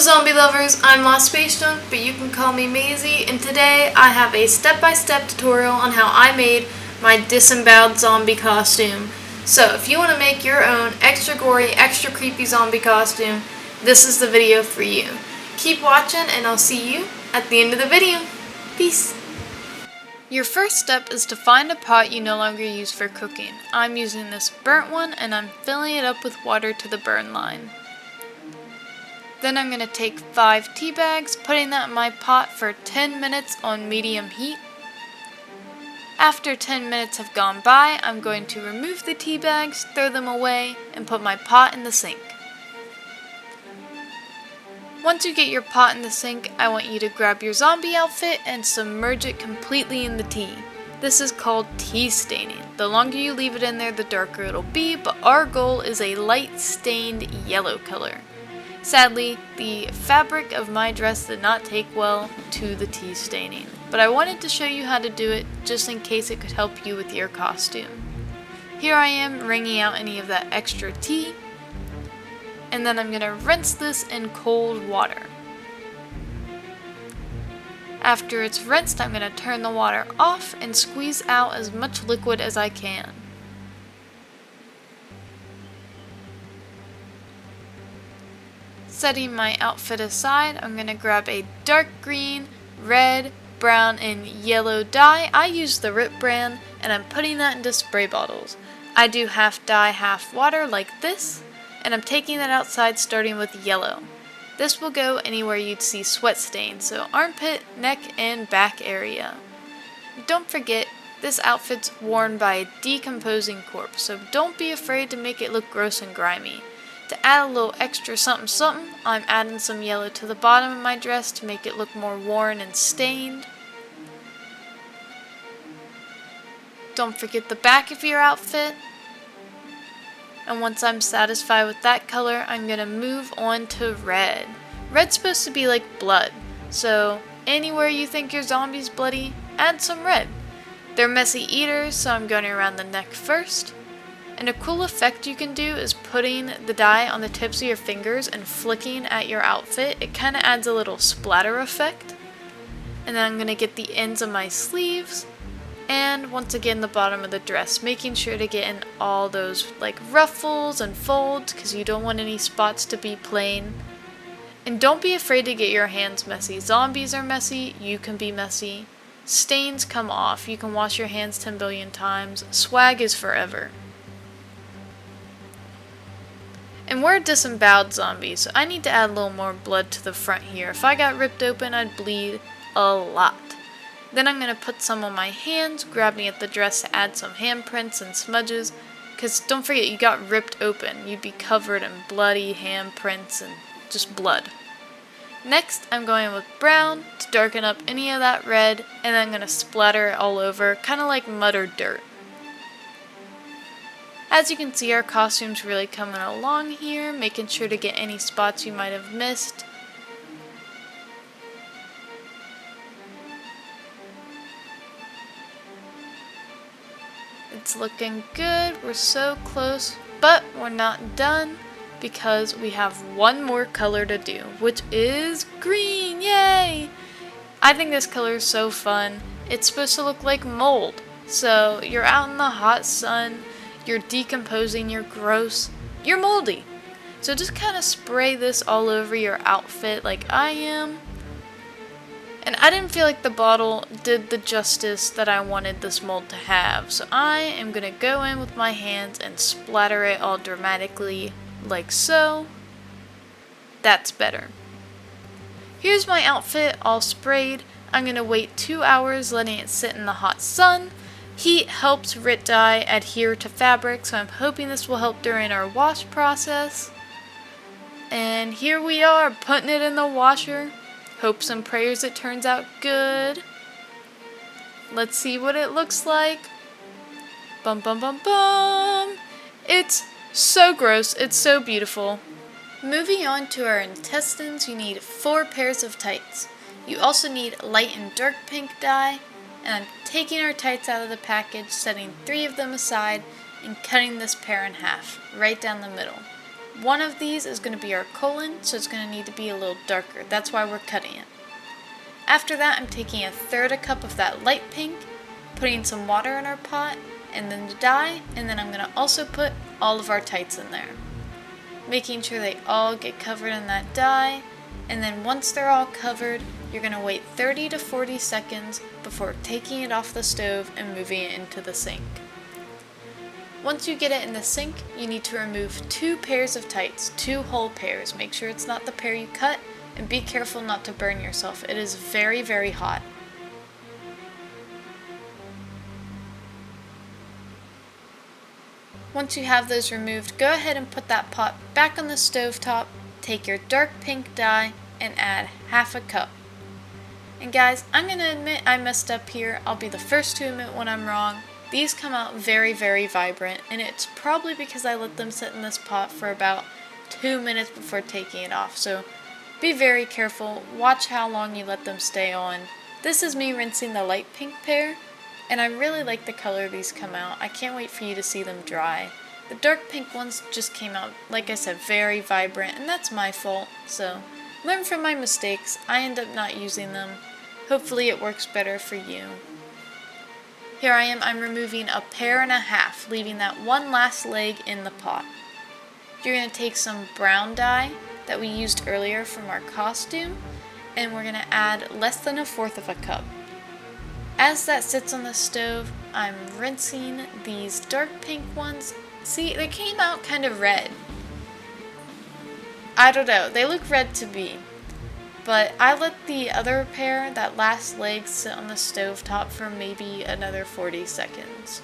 zombie lovers, I'm Lost Space Junk, but you can call me Maisie, and today I have a step-by-step tutorial on how I made my disemboweled zombie costume. So if you want to make your own extra gory, extra creepy zombie costume, this is the video for you. Keep watching and I'll see you at the end of the video. Peace! Your first step is to find a pot you no longer use for cooking. I'm using this burnt one and I'm filling it up with water to the burn line. Then I'm going to take 5 tea bags, putting that in my pot for 10 minutes on medium heat. After 10 minutes have gone by, I'm going to remove the tea bags, throw them away, and put my pot in the sink. Once you get your pot in the sink, I want you to grab your zombie outfit and submerge it completely in the tea. This is called tea staining. The longer you leave it in there, the darker it'll be, but our goal is a light stained yellow color. Sadly, the fabric of my dress did not take well to the tea staining, but I wanted to show you how to do it just in case it could help you with your costume. Here I am wringing out any of that extra tea, and then I'm going to rinse this in cold water. After it's rinsed, I'm going to turn the water off and squeeze out as much liquid as I can. Setting my outfit aside, I'm going to grab a dark green, red, brown, and yellow dye. I use the Rip brand, and I'm putting that into spray bottles. I do half dye, half water like this, and I'm taking that outside starting with yellow. This will go anywhere you'd see sweat stains, so armpit, neck, and back area. Don't forget, this outfit's worn by a decomposing corpse, so don't be afraid to make it look gross and grimy. To add a little extra something something, I'm adding some yellow to the bottom of my dress to make it look more worn and stained. Don't forget the back of your outfit. And once I'm satisfied with that color, I'm going to move on to red. Red's supposed to be like blood, so anywhere you think your zombie's bloody, add some red. They're messy eaters, so I'm going around the neck first. And a cool effect you can do is putting the dye on the tips of your fingers and flicking at your outfit. It kind of adds a little splatter effect. And then I'm going to get the ends of my sleeves and once again the bottom of the dress, making sure to get in all those like ruffles and folds because you don't want any spots to be plain. And don't be afraid to get your hands messy. Zombies are messy, you can be messy. Stains come off, you can wash your hands 10 billion times. Swag is forever. And we're a disemboweled zombie, so I need to add a little more blood to the front here. If I got ripped open, I'd bleed a lot. Then I'm going to put some on my hands, grabbing at the dress to add some handprints and smudges, because don't forget, you got ripped open. You'd be covered in bloody handprints and just blood. Next, I'm going with brown to darken up any of that red, and then I'm going to splatter it all over, kind of like mud or dirt. As you can see, our costume's really coming along here, making sure to get any spots you might have missed. It's looking good, we're so close, but we're not done because we have one more color to do, which is green, yay! I think this color is so fun. It's supposed to look like mold, so you're out in the hot sun, you're decomposing, you're gross, you're moldy. So just kind of spray this all over your outfit like I am. And I didn't feel like the bottle did the justice that I wanted this mold to have. So I am going to go in with my hands and splatter it all dramatically like so. That's better. Here's my outfit all sprayed. I'm going to wait 2 hours letting it sit in the hot sun. Heat helps RIT dye adhere to fabric, so I'm hoping this will help during our wash process. And here we are, putting it in the washer. Hopes and prayers it turns out good. Let's see what it looks like. Bum bum bum bum. It's so gross, it's so beautiful. Moving on to our intestines, you need 4 pairs of tights. You also need light and dark pink dye. And I'm taking our tights out of the package, setting 3 of them aside, and cutting this pair in half, right down the middle. One of these is going to be our colon, so it's going to need to be a little darker. That's why we're cutting it. After that, I'm taking 1/3 cup of that light pink, putting some water in our pot, and then the dye, and then I'm going to also put all of our tights in there. Making sure they all get covered in that dye, and then once they're all covered, you're going to wait 30 to 40 seconds before taking it off the stove and moving it into the sink. Once you get it in the sink, you need to remove 2 pairs of tights, 2 whole pairs. Make sure it's not the pair you cut, and be careful not to burn yourself. It is very, very hot. Once you have those removed, go ahead and put that pot back on the stove top, take your dark pink dye, and add 1/2 cup. And guys, I'm going to admit I messed up here. I'll be the first to admit when I'm wrong. These come out very, very vibrant, and it's probably because I let them sit in this pot for about 2 minutes before taking it off. So be very careful. Watch how long you let them stay on. This is me rinsing the light pink pair, and I really like the color these come out. I can't wait for you to see them dry. The dark pink ones just came out, like I said, very vibrant, and that's my fault. So learn from my mistakes. I end up not using them. Hopefully it works better for you. Here I am, I'm removing 1.5 pairs, leaving that one last leg in the pot. You're going to take some brown dye that we used earlier from our costume, and we're going to add less than 1/4 cup. As that sits on the stove, I'm rinsing these dark pink ones. See, they came out kind of red. I don't know, they look red to me. But I let the other pair, that last leg, sit on the stove top for maybe another 40 seconds.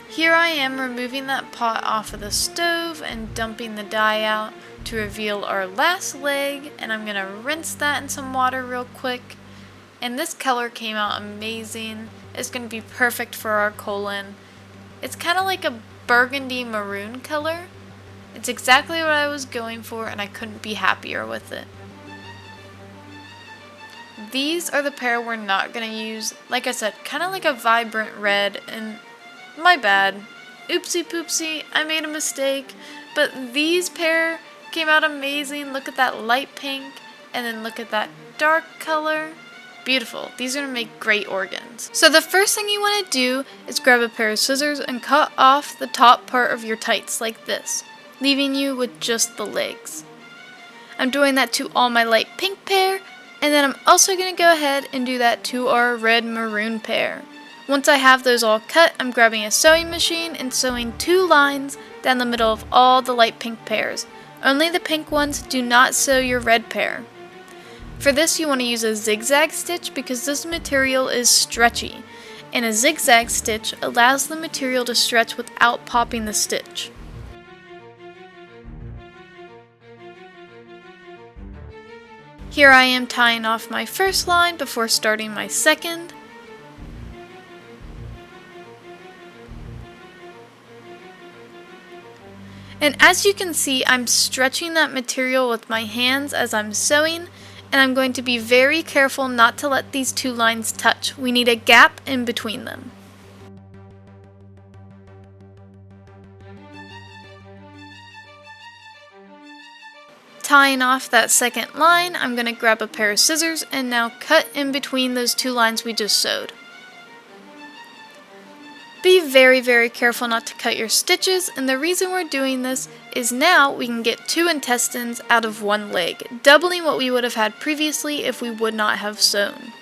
Here I am removing that pot off of the stove and dumping the dye out to reveal our last leg, and I'm going to rinse that in some water real quick. And this color came out amazing. It's going to be perfect for our colon. It's kind of like a burgundy maroon color. It's exactly what I was going for, and I couldn't be happier with it. These are the pair we're not going to use. Like I said, kind of like a vibrant red, and my bad. Oopsie poopsie, I made a mistake. But these pair came out amazing. Look at that light pink, and then look at that dark color. Beautiful. These are going to make great organs. So the first thing you want to do is grab a pair of scissors and cut off the top part of your tights like this, leaving you with just the legs. I'm doing that to all my light pink pair, and then I'm also going to go ahead and do that to our red maroon pair. Once I have those all cut, I'm grabbing a sewing machine and sewing 2 lines down the middle of all the light pink pairs. Only the pink ones, do not sew your red pair. For this you want to use a zigzag stitch because this material is stretchy, and a zigzag stitch allows the material to stretch without popping the stitch. Here I am tying off my first line before starting my second. And as you can see, I'm stretching that material with my hands as I'm sewing, and I'm going to be very careful not to let these 2 lines touch. We need a gap in between them. Tying off that second line, I'm going to grab a pair of scissors and now cut in between those 2 lines we just sewed. Be very, very careful not to cut your stitches, and the reason we're doing this is now we can get 2 intestines out of 1 leg, doubling what we would have had previously if we would not have sewn.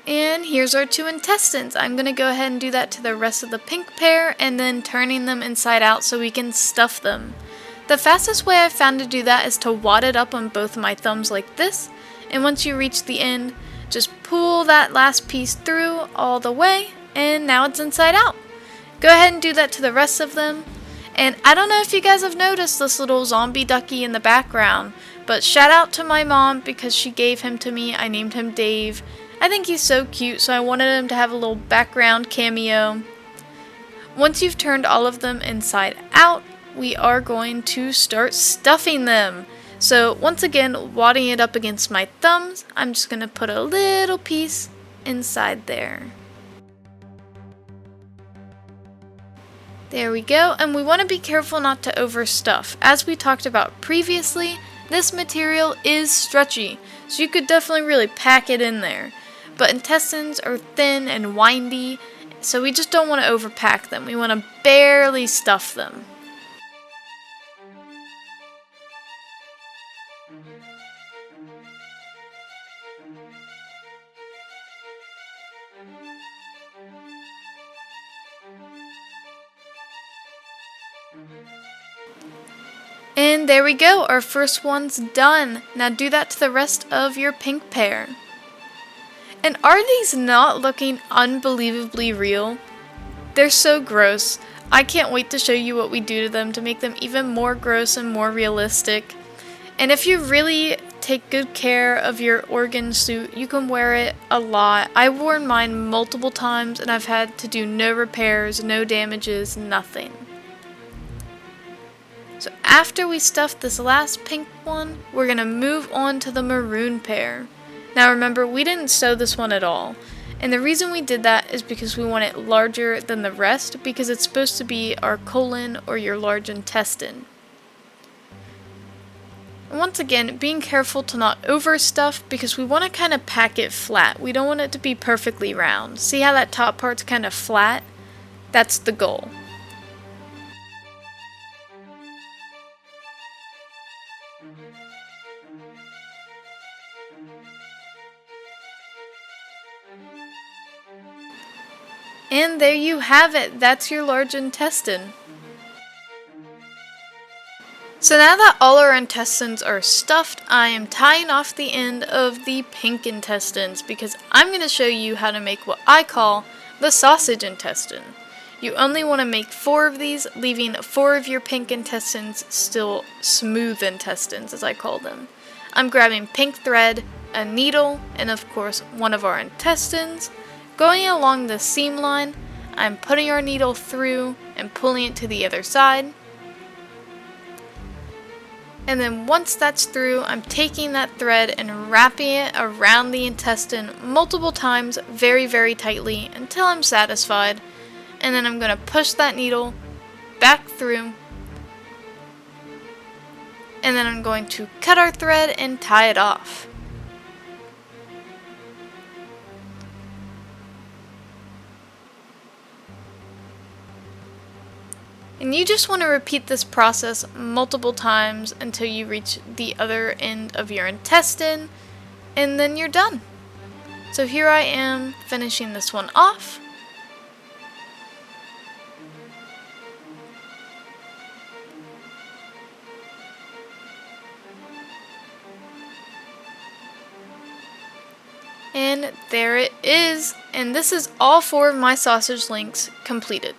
And here's our 2 intestines. I'm going to go ahead and do that to the rest of the pink pair and then turning them inside out so we can stuff them. The fastest way I've found to do that is to wad it up on both of my thumbs like this, and once you reach the end, just pull that last piece through all the way, and now it's inside out. Go ahead and do that to the rest of them. And I don't know if you guys have noticed this little zombie ducky in the background, but shout out to my mom because she gave him to me. I named him Dave. I think he's so cute, so I wanted him to have a little background cameo. Once you've turned all of them inside out, we are going to start stuffing them. So once again, wadding it up against my thumbs, I'm just going to put a little piece inside there. There we go, and we want to be careful not to overstuff. As we talked about previously, this material is stretchy, so you could definitely really pack it in there. But intestines are thin and windy, so we just don't want to overpack them. We want to barely stuff them. And there we go, our first one's done. Now do that to the rest of your pink pair. And are these not looking unbelievably real? They're so gross. I can't wait to show you what we do to them to make them even more gross and more realistic. And if you really take good care of your organ suit, you can wear it a lot. I've worn mine multiple times and I've had to do no repairs, no damages, nothing. So after we stuff this last pink one, we're going to move on to the maroon pair. Now remember, we didn't sew this one at all. And the reason we did that is because we want it larger than the rest, because it's supposed to be our colon or your large intestine. And once again, being careful to not overstuff, because we want to kind of pack it flat. We don't want it to be perfectly round. See how that top part's kind of flat? That's the goal. And there you have it, that's your large intestine. So now that all our intestines are stuffed, I am tying off the end of the pink intestines because I'm going to show you how to make what I call the sausage intestine. You only want to make 4 of these, leaving 4 of your pink intestines still smooth intestines, as I call them. I'm grabbing pink thread, a needle, and of course one of our intestines. Going along the seam line, I'm putting our needle through and pulling it to the other side. And then once that's through, I'm taking that thread and wrapping it around the intestine multiple times very, very tightly until I'm satisfied. And then I'm going to push that needle back through. And then I'm going to cut our thread and tie it off. And you just want to repeat this process multiple times until you reach the other end of your intestine, and then you're done. So here I am finishing this one off. And there it is, and this is all 4 of my sausage links completed.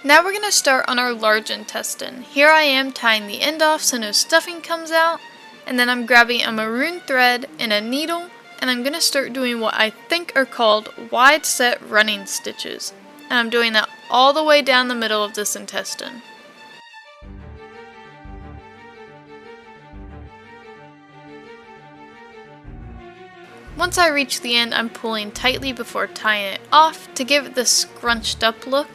Now we're going to start on our large intestine. Here I am tying the end off so no stuffing comes out, and then I'm grabbing a maroon thread and a needle, and I'm going to start doing what I think are called wide set running stitches. And I'm doing that all the way down the middle of this intestine. Once I reach the end, I'm pulling tightly before tying it off to give it this scrunched up look.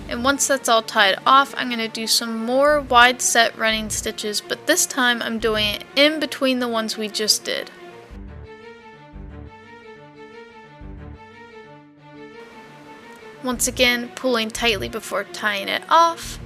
And once that's all tied off, I'm going to do some more wide set running stitches, but this time I'm doing it in between the ones we just did. Once again, pulling tightly before tying it off.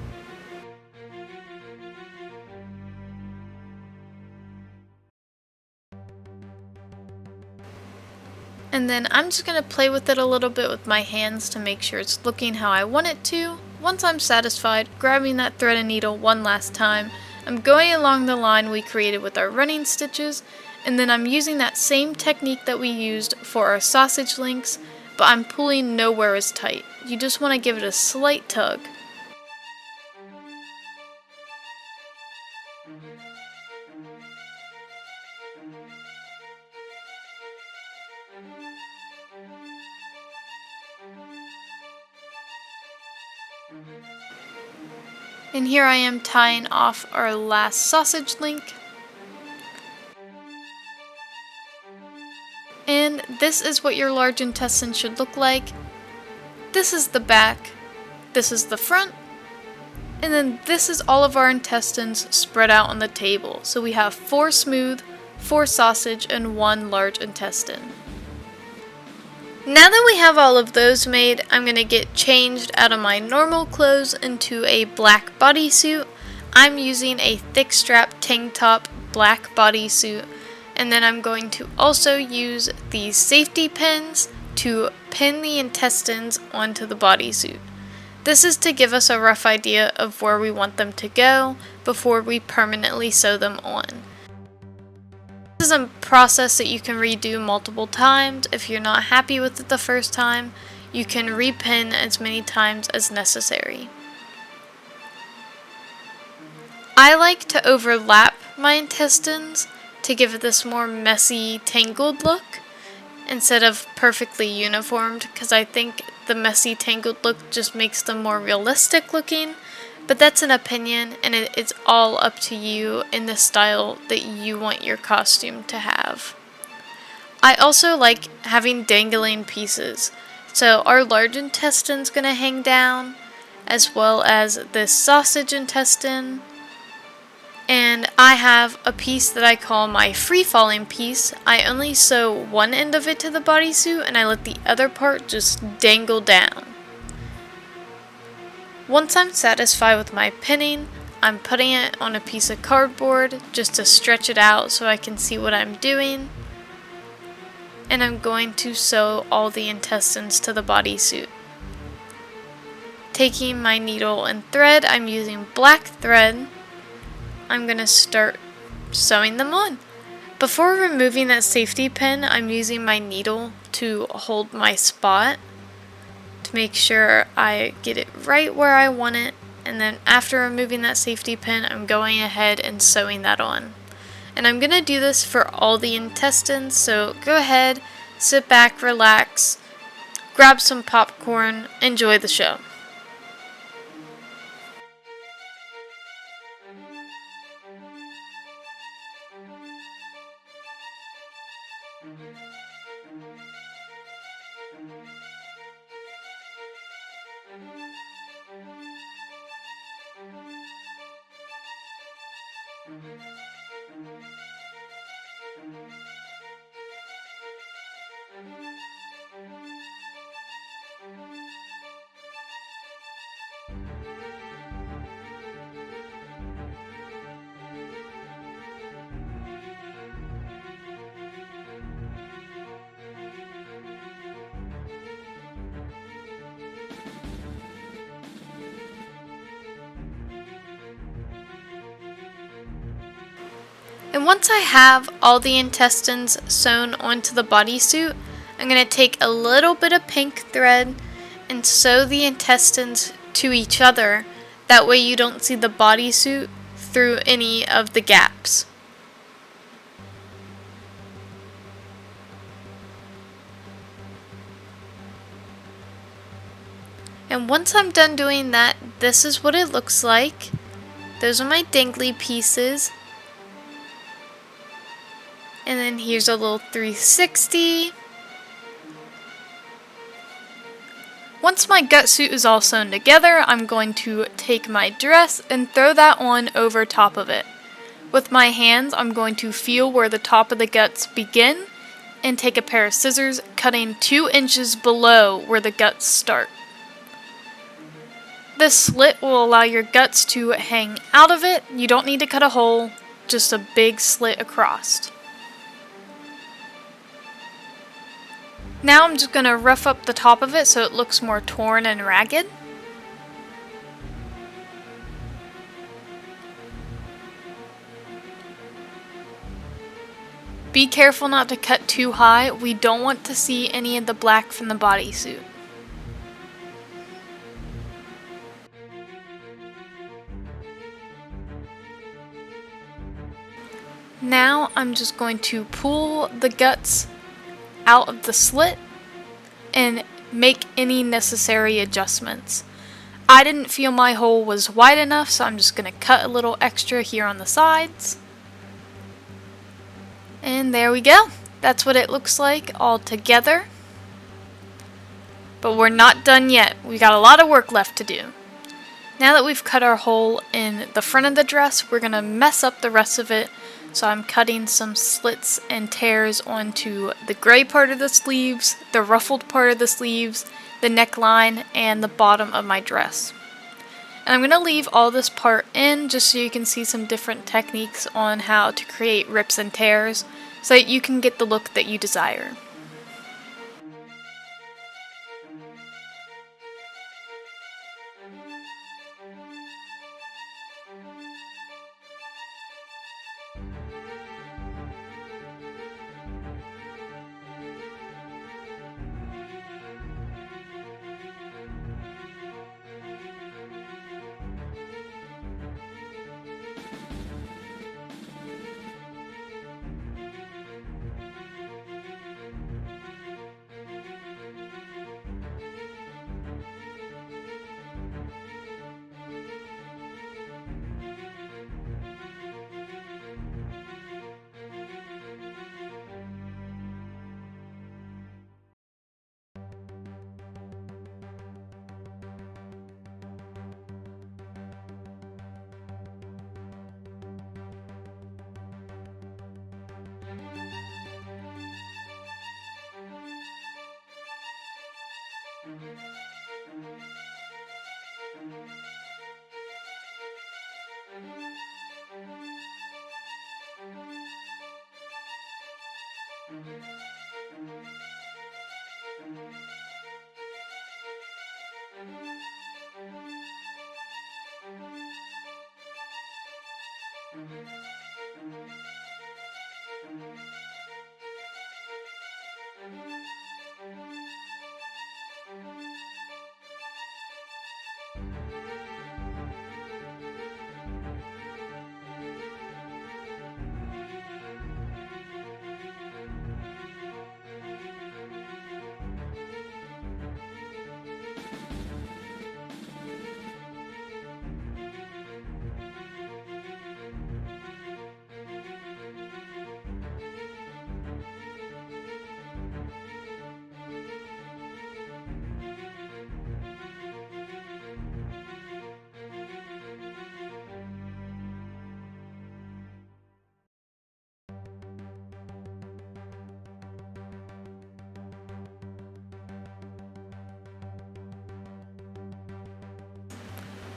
And then I'm just going to play with it a little bit with my hands to make sure it's looking how I want it to. Once I'm satisfied, grabbing that thread and needle one last time, I'm going along the line we created with our running stitches, and then I'm using that same technique that we used for our sausage links, but I'm pulling nowhere as tight. You just want to give it a slight tug. And here I am tying off our last sausage link. And this is what your large intestine should look like. This is the back. This is the front. And then this is all of our intestines spread out on the table. So we have 4 smooth, 4 sausage, and 1 large intestine. Now that we have all of those made, I'm going to get changed out of my normal clothes into a black bodysuit. I'm using a thick strap tank top black bodysuit, and then I'm going to also use these safety pins to pin the intestines onto the bodysuit. This is to give us a rough idea of where we want them to go before we permanently sew them on. This is a process that you can redo multiple times. If you're not happy with it the first time, you can repin as many times as necessary. I like to overlap my intestines to give it this more messy, tangled look instead of perfectly uniformed, because I think the messy, tangled look just makes them more realistic looking. But that's an opinion, and it's all up to you in the style that you want your costume to have. I also like having dangling pieces. So our large intestine's going to hang down, as well as this sausage intestine. And I have a piece that I call my free-falling piece. I only sew one end of it to the bodysuit, and I let the other part just dangle down. Once I'm satisfied with my pinning, I'm putting it on a piece of cardboard just to stretch it out so I can see what I'm doing. And I'm going to sew all the intestines to the bodysuit. Taking my needle and thread, I'm using black thread. I'm going to start sewing them on. Before removing that safety pin, I'm using my needle to hold my spot to make sure I get it right where I want it, and then after removing that safety pin, I'm going ahead and sewing that on. And I'm going to do this for all the intestines, so go ahead, sit back, relax, grab some popcorn, enjoy the show. And once I have all the intestines sewn onto the bodysuit, I'm going to take a little bit of pink thread and sew the intestines to each other. That way you don't see the bodysuit through any of the gaps. And once I'm done doing that, this is what it looks like. Those are my dangly pieces. And then here's a little 360. Once my gut suit is all sewn together, I'm going to take my dress and throw that on over top of it. With my hands, I'm going to feel where the top of the guts begin and take a pair of scissors, cutting 2 inches below where the guts start. This slit will allow your guts to hang out of it. You don't need to cut a hole, just a big slit across. Now I'm just going to rough up the top of it so it looks more torn and ragged. Be careful not to cut too high. We don't want to see any of the black from the bodysuit. Now I'm just going to pull the guts out of the slit and make any necessary adjustments. I didn't feel my hole was wide enough, so I'm just going to cut a little extra here on the sides. And there we go. That's what it looks like all together. But we're not done yet. We got a lot of work left to do. Now that we've cut our hole in the front of the dress, we're going to mess up the rest of it. So I'm cutting some slits and tears onto the gray part of the sleeves, the ruffled part of the sleeves, the neckline, and the bottom of my dress. And I'm going to leave all this part in just so you can see some different techniques on how to create rips and tears so that you can get the look that you desire.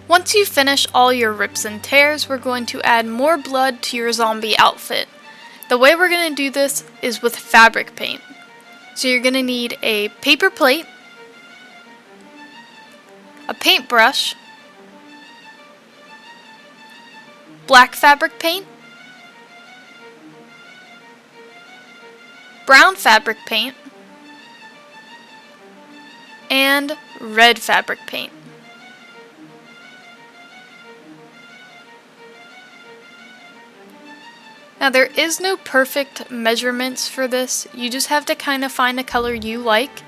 Once you finish all your rips and tears, we're going to add more blood to your zombie outfit. The way we're going to do this is with fabric paint. So you're going to need a paper plate, a paintbrush, black fabric paint, brown fabric paint, and red fabric paint. Now there is no perfect measurements for this, you just have to kind of find a color you like.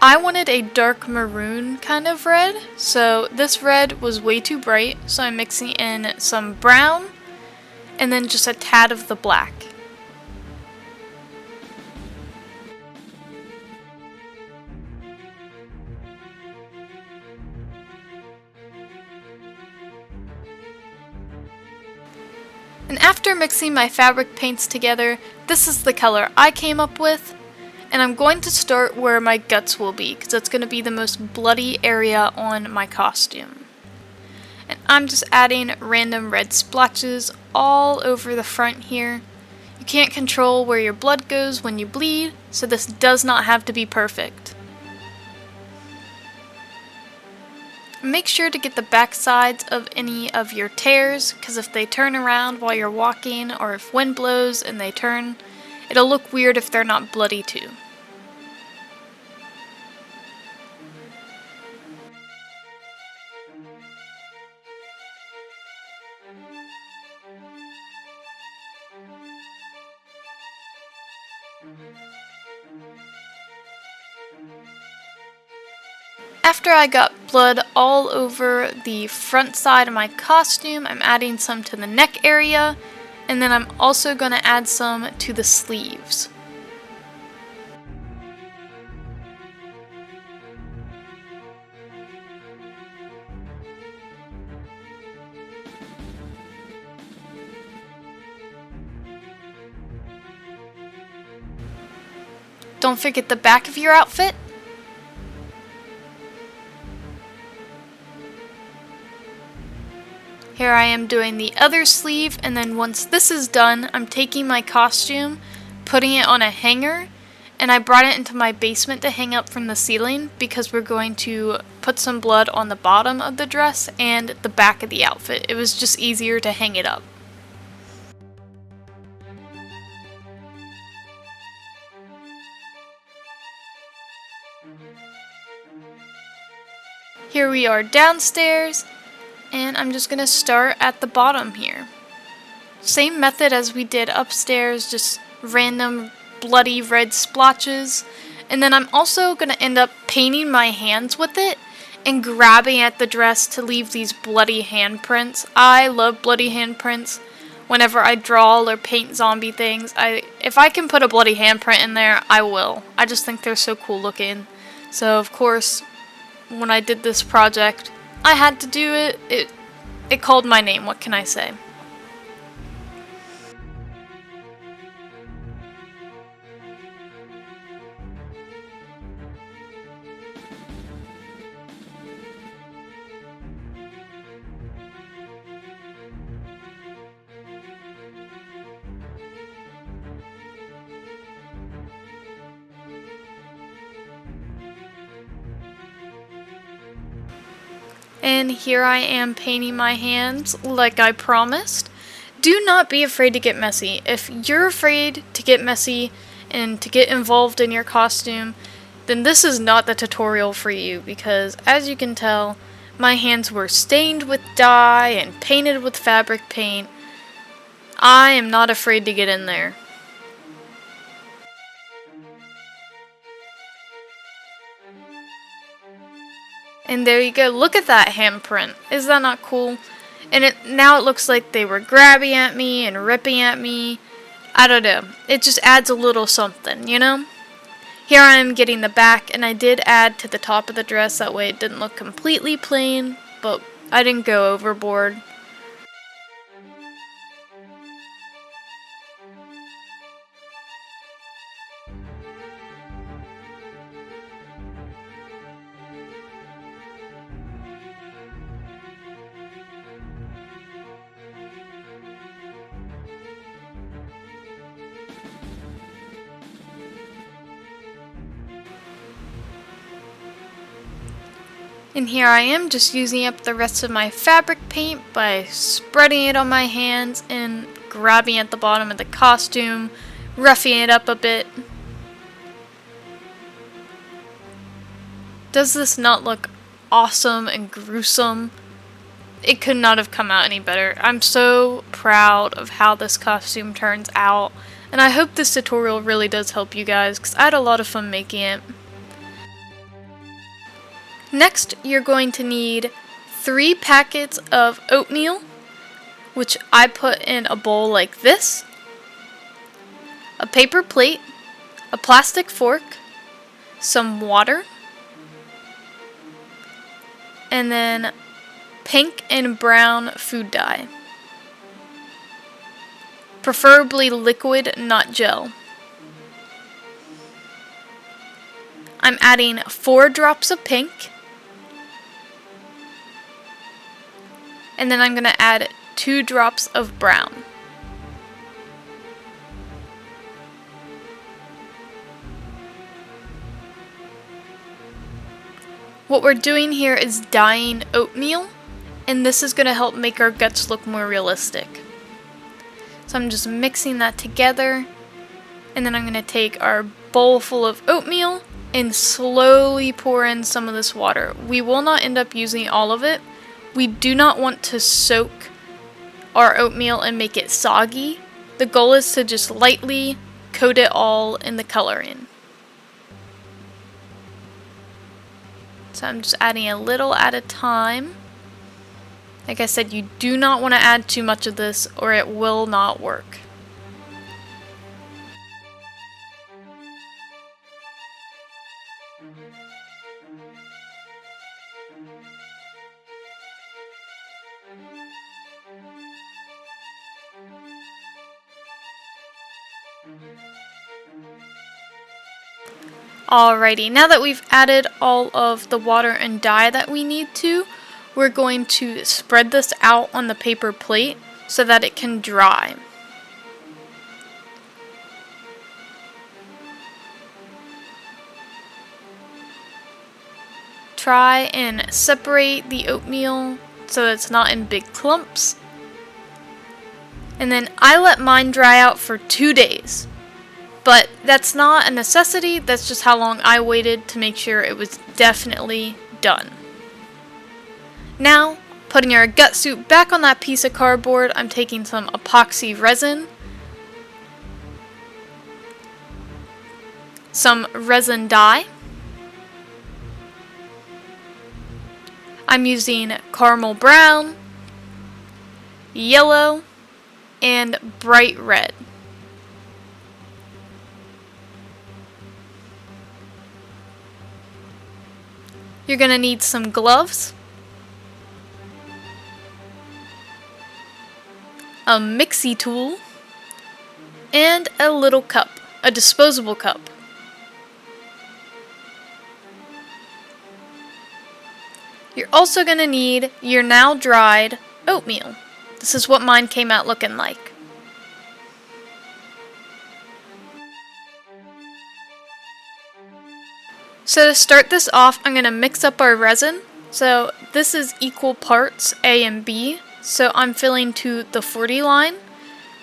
I wanted a dark maroon kind of red, so this red was way too bright, so I'm mixing in some brown and then just a tad of the black. And after mixing my fabric paints together, this is the color I came up with. And I'm going to start where my guts will be, because that's going to be the most bloody area on my costume. And I'm just adding random red splotches all over the front here. You can't control where your blood goes when you bleed, so this does not have to be perfect. Make sure to get the back sides of any of your tears, because if they turn around while you're walking, or if wind blows and they turn, it'll look weird if they're not bloody too. After I got blood all over the front side of my costume, I'm adding some to the neck area, and then I'm also going to add some to the sleeves. Don't forget the back of your outfit. Here I am doing the other sleeve, and then once this is done, I'm taking my costume, putting it on a hanger, and I brought it into my basement to hang up from the ceiling because we're going to put some blood on the bottom of the dress and the back of the outfit. It was just easier to hang it up. Here we are downstairs, and I'm just going to start at the bottom here. Same method as we did upstairs, just random bloody red splotches. And then I'm also going to end up painting my hands with it and grabbing at the dress to leave these bloody handprints. I love bloody handprints. Whenever I draw or paint zombie things, if I can put a bloody handprint in there, I will. I just think they're so cool looking. So of course, when I did this project, I had to do it. It called my name, what can I say? And here I am painting my hands like I promised. Do not be afraid to get messy. If you're afraid to get messy and to get involved in your costume, then this is not the tutorial for you, because as you can tell, my hands were stained with dye and painted with fabric paint. I am not afraid to get in there. And there you go, look at that handprint. Is that not cool? And now it looks like they were grabbing at me and ripping at me. I don't know. It just adds a little something, you know? Here I am getting the back, and I did add to the top of the dress, that way it didn't look completely plain, but I didn't go overboard. And here I am just using up the rest of my fabric paint by spreading it on my hands and grabbing at the bottom of the costume, roughing it up a bit. Does this not look awesome and gruesome? It could not have come out any better. I'm so proud of how this costume turns out, and I hope this tutorial really does help you guys, because I had a lot of fun making it. Next, you're going to need 3 packets of oatmeal, which I put in a bowl like this, a paper plate, a plastic fork, some water, and then pink and brown food dye. Preferably liquid, not gel. I'm adding 4 drops of pink. And then I'm going to add 2 drops of brown. What we're doing here is dyeing oatmeal, and this is going to help make our guts look more realistic. So I'm just mixing that together, and then I'm going to take our bowl full of oatmeal and slowly pour in some of this water. We will not end up using all of it. We do not want to soak our oatmeal and make it soggy. The goal is to just lightly coat it all in the coloring. So I'm just adding a little at a time. Like I said, you do not want to add too much of this or it will not work. Alrighty, now that we've added all of the water and dye that we need to, we're going to spread this out on the paper plate so that it can dry. Try and separate the oatmeal so that it's not in big clumps. And then I let mine dry out for 2 days. But that's not a necessity, that's just how long I waited to make sure it was definitely done. Now, putting our gut suit back on that piece of cardboard, I'm taking some epoxy resin, some resin dye. I'm using caramel brown, yellow, and bright red. You're going to need some gloves, a mixie tool, and a little cup, a disposable cup. You're also going to need your now dried oatmeal. This is what mine came out looking like. So to start this off, I'm going to mix up our resin. So this is equal parts A and B. So I'm filling to the 40 line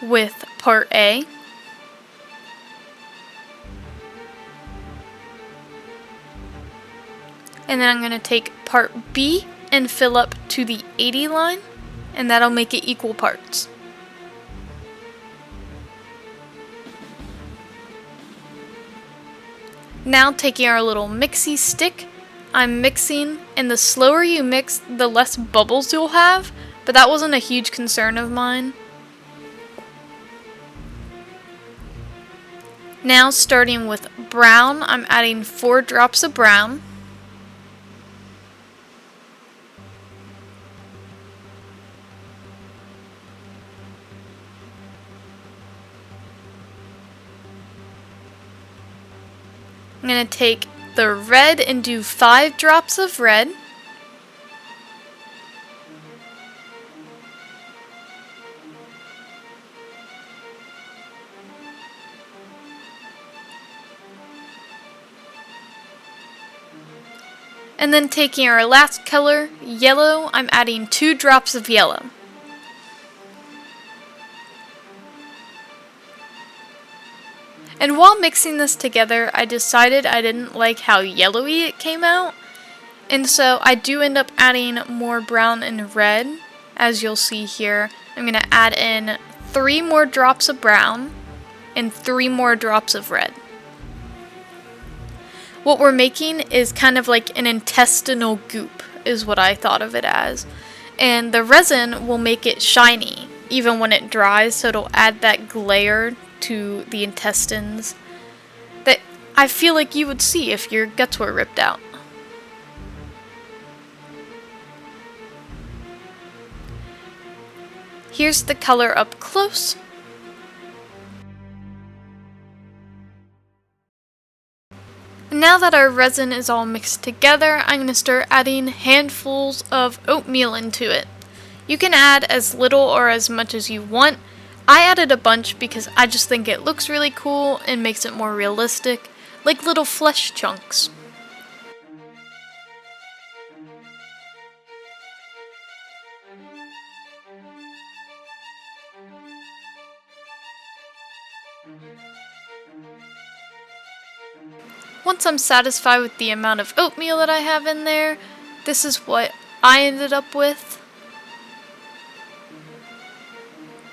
with part A. And then I'm going to take part B and fill up to the 80 line, and that'll make it equal parts. Now taking our little mixie stick, I'm mixing, and the slower you mix, the less bubbles you'll have, but that wasn't a huge concern of mine. Now starting with brown, I'm adding 4 drops of brown. I'm going to take the red and do 5 drops of red. And then taking our last color, yellow, I'm adding 2 drops of yellow. And while mixing this together, I decided I didn't like how yellowy it came out. And so I do end up adding more brown and red, as you'll see here. I'm going to add in 3 more drops of brown and 3 more drops of red. What we're making is kind of like an intestinal goop, is what I thought of it as. And the resin will make it shiny, even when it dries, so it'll add that glare to the intestines that I feel like you would see if your guts were ripped out. Here's the color up close. Now that our resin is all mixed together, I'm going to start adding handfuls of oatmeal into it. You can add as little or as much as you want. I added a bunch because I just think it looks really cool and makes it more realistic, like little flesh chunks. Once I'm satisfied with the amount of oatmeal that I have in there, this is what I ended up with.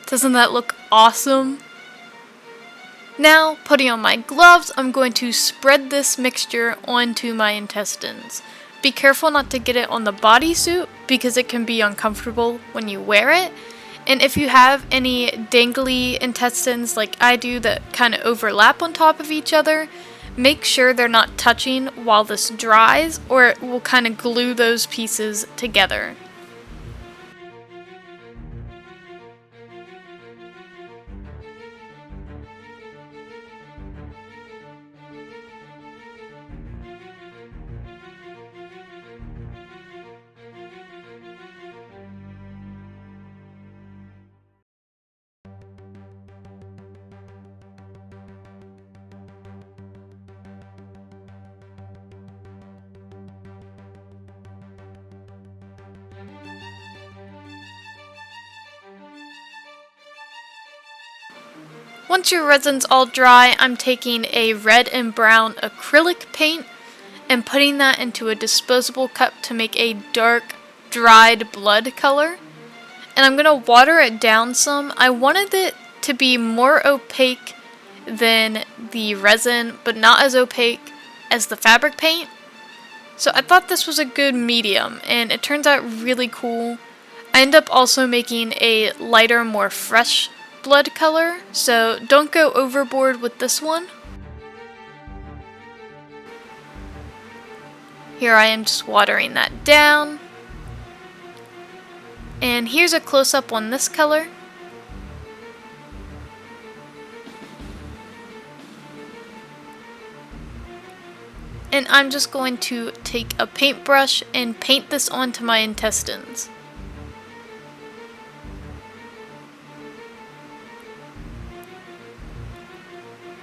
Doesn't that look awesome? Now, putting on my gloves, I'm going to spread this mixture onto my intestines. Be careful not to get it on the bodysuit because it can be uncomfortable when you wear it. And if you have any dangly intestines like I do that kind of overlap on top of each other, make sure they're not touching while this dries or it will kind of glue those pieces together. Once your resin's all dry, I'm taking a red and brown acrylic paint and putting that into a disposable cup to make a dark, dried blood color. And I'm going to water it down some. I wanted it to be more opaque than the resin, but not as opaque as the fabric paint. So I thought this was a good medium, and it turns out really cool. I end up also making a lighter, more fresh blood color, so don't go overboard with this one. Here I am just watering that down. And here's a close-up on this color. And I'm just going to take a paintbrush and paint this onto my intestines.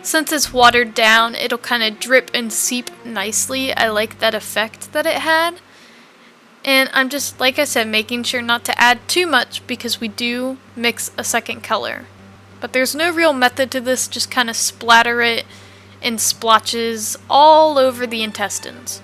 Since it's watered down, it'll kind of drip and seep nicely. I like that effect that it had. And I'm just, like I said, making sure not to add too much because we do mix a second color. But there's no real method to this, just kind of splatter it in splotches all over the intestines.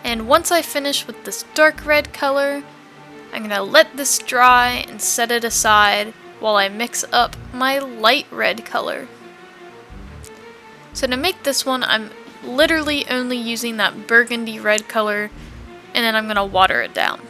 And once I finish with this dark red color, I'm going to let this dry and set it aside while I mix up my light red color. So to make this one, I'm literally only using that burgundy red color, and then I'm going to water it down.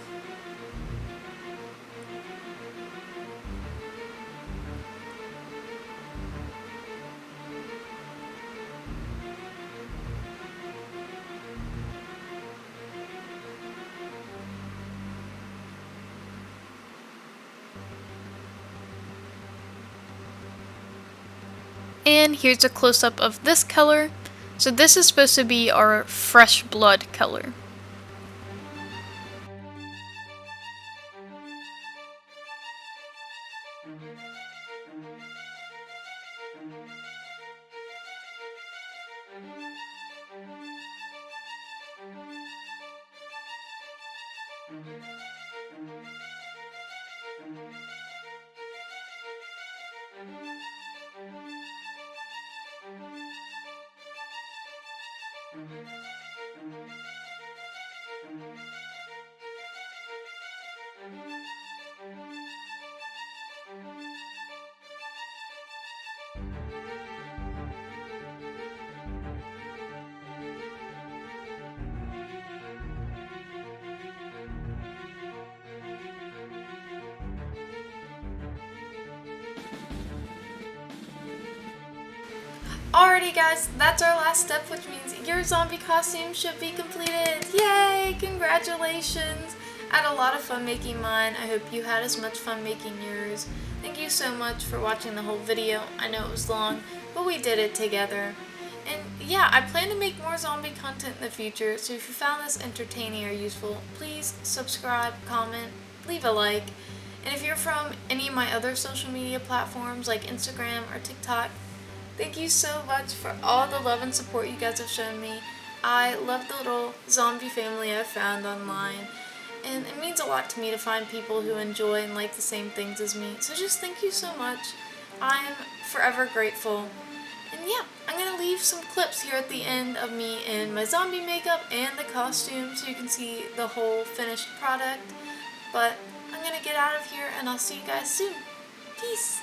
And here's a close-up of this color. So this is supposed to be our fresh blood color. Alrighty guys, that's our last step, which means your zombie costume should be completed. Yay! Congratulations! I had a lot of fun making mine. I hope you had as much fun making yours. Thank you so much for watching the whole video. I know it was long, but we did it together. And yeah, I plan to make more zombie content in the future, so if you found this entertaining or useful, please subscribe, comment, leave a like. And if you're from any of my other social media platforms like Instagram or TikTok, thank you so much for all the love and support you guys have shown me. I love the little zombie family I've found online, and it means a lot to me to find people who enjoy and like the same things as me. So just thank you so much. I am forever grateful. And yeah, I'm going to leave some clips here at the end of me in my zombie makeup and the costume so you can see the whole finished product. But I'm going to get out of here and I'll see you guys soon. Peace!